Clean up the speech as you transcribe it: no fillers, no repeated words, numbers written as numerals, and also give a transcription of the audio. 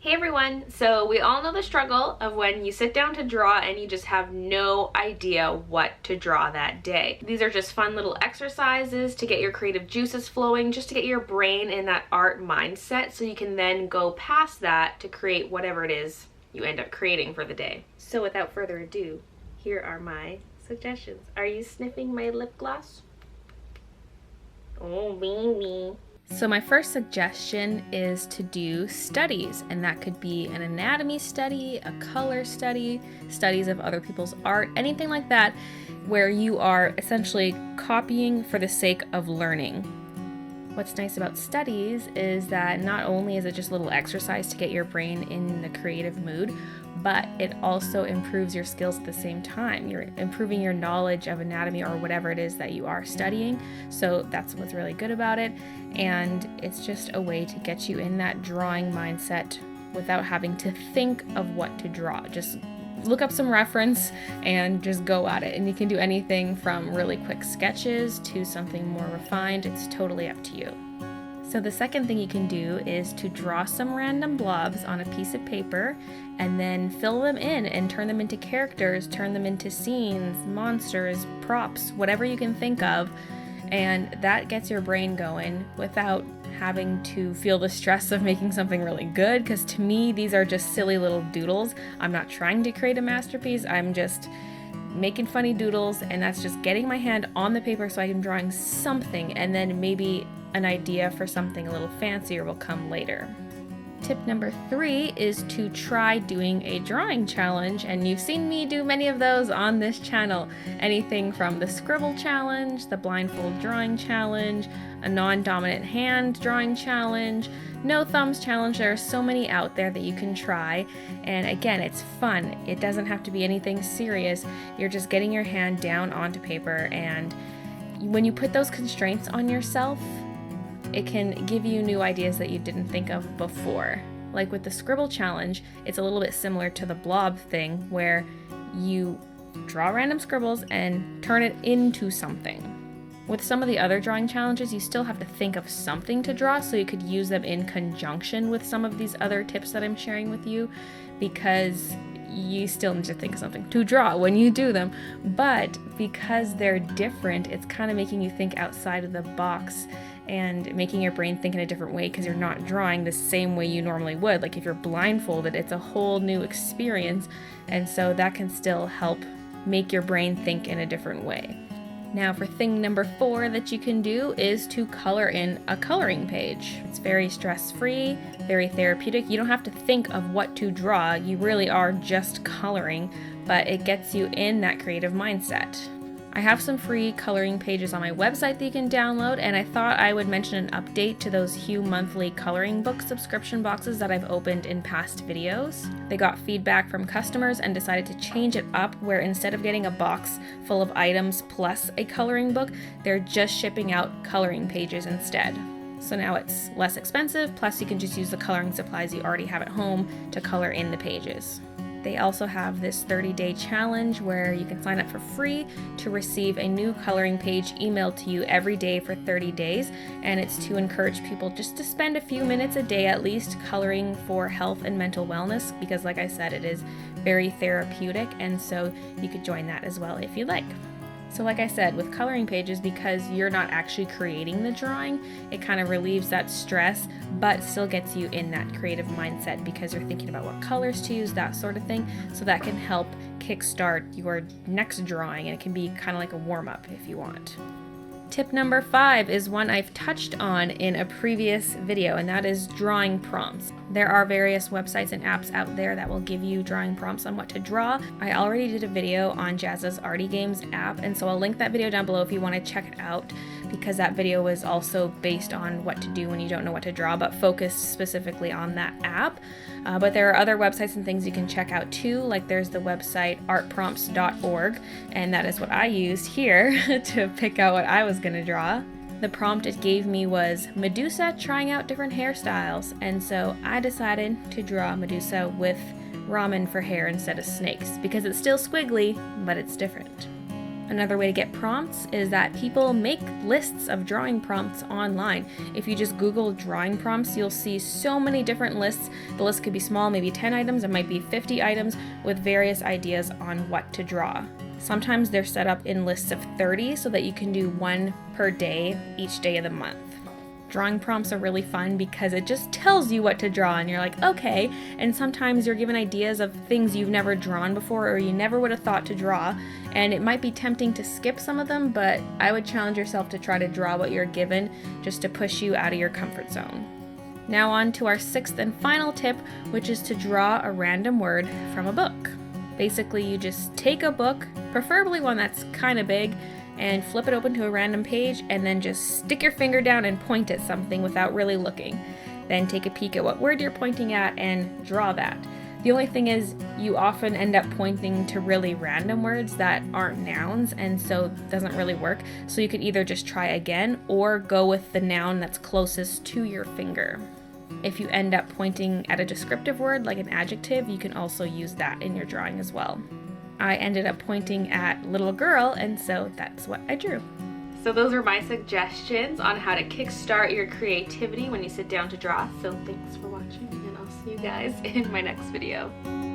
Hey everyone! So we all know the struggle of when you sit down to draw and you just have no idea what to draw that day. These are just fun little exercises to get your creative juices flowing, just to get your brain in that art mindset so you can then go past that to create whatever it is you end up creating for the day. So without further ado, here are my suggestions. Are you sniffing my lip gloss? Oh, baby. So my first suggestion is to do studies, and that could be an anatomy study, a color study, studies of other people's art, anything like that, where you are essentially copying for the sake of learning. What's nice about studies is that not only is it just a little exercise to get your brain in the creative mood, but it also improves your skills at the same time. You're improving your knowledge of anatomy or whatever it is that you are studying. So that's what's really good about it. And it's just a way to get you in that drawing mindset without having to think of what to draw. Just look up some reference and just go at it. And you can do anything from really quick sketches to something more refined. It's totally up to you. So the second thing you can do is to draw some random blobs on a piece of paper and then fill them in and turn them into characters, turn them into scenes, monsters, props, whatever you can think of. And that gets your brain going without having to feel the stress of making something really good, because to me, these are just silly little doodles. I'm not trying to create a masterpiece. I'm just making funny doodles, and that's just getting my hand on the paper so I can drawing something, and then maybe an idea for something a little fancier will come later. Tip number 3 is to try doing a drawing challenge, and you've seen me do many of those on this channel. Anything from the scribble challenge, the blindfold drawing challenge, a non-dominant hand drawing challenge, no thumbs challenge. There are so many out there that you can try, and again, it's fun. It doesn't have to be anything serious. You're just getting your hand down onto paper, and when you put those constraints on yourself, it can give you new ideas that you didn't think of before. Like with the scribble challenge, it's a little bit similar to the blob thing, where you draw random scribbles and turn it into something. With some of the other drawing challenges, you still have to think of something to draw, so you could use them in conjunction with some of these other tips that I'm sharing with you, because you still need to think of something to draw when you do them. But because they're different, it's kind of making you think outside of the box and making your brain think in a different way, because you're not drawing the same way you normally would. Like if you're blindfolded, it's a whole new experience, and so that can still help make your brain think in a different way. Now for thing number 4 that you can do is to color in a coloring page. It's very stress-free, very therapeutic. You don't have to think of what to draw. You really are just coloring, but it gets you in that creative mindset. I have some free coloring pages on my website that you can download, and I thought I would mention an update to those Hue monthly coloring book subscription boxes that I've opened in past videos. They got feedback from customers and decided to change it up, where instead of getting a box full of items plus a coloring book, they're just shipping out coloring pages instead. So now it's less expensive, plus you can just use the coloring supplies you already have at home to color in the pages. They also have this 30-day challenge where you can sign up for free to receive a new coloring page emailed to you every day for 30 days. And it's to encourage people just to spend a few minutes a day at least coloring for health and mental wellness, because like I said, it is very therapeutic, and so you could join that as well if you'd like. So like I said, with coloring pages, because you're not actually creating the drawing, it kind of relieves that stress, but still gets you in that creative mindset because you're thinking about what colors to use, that sort of thing. So that can help kickstart your next drawing, and it can be kind of like a warm-up if you want. Tip number 5 is one I've touched on in a previous video, and that is drawing prompts. There are various websites and apps out there that will give you drawing prompts on what to draw. I already did a video on Jazza's Arty Games app, and so I'll link that video down below if you want to check it out, because that video was also based on what to do when you don't know what to draw, but focused specifically on that app. But there are other websites and things you can check out too, like there's the website artprompts.org, and that is what I used here to pick out what I was going to draw. The prompt it gave me was Medusa trying out different hairstyles, and so I decided to draw Medusa with ramen for hair instead of snakes, because it's still squiggly, but it's different. Another way to get prompts is that people make lists of drawing prompts online. If you just Google drawing prompts, you'll see so many different lists. The list could be small, maybe 10 items, it might be 50 items with various ideas on what to draw. Sometimes they're set up in lists of 30 so that you can do one per day each day of the month. Drawing prompts are really fun because it just tells you what to draw and you're like, okay. And sometimes you're given ideas of things you've never drawn before or you never would have thought to draw. And it might be tempting to skip some of them, but I would challenge yourself to try to draw what you're given just to push you out of your comfort zone. Now on to our 6th and final tip, which is to draw a random word from a book. Basically, you just take a book, preferably one that's kind of big, and flip it open to a random page and then just stick your finger down and point at something without really looking. Then take a peek at what word you're pointing at and draw that. The only thing is you often end up pointing to really random words that aren't nouns, and so it doesn't really work. So you could either just try again or go with the noun that's closest to your finger. If you end up pointing at a descriptive word like an adjective, you can also use that in your drawing as well. I ended up pointing at little girl, and so that's what I drew. So those are my suggestions on how to kickstart your creativity when you sit down to draw. So thanks for watching, and I'll see you guys in my next video.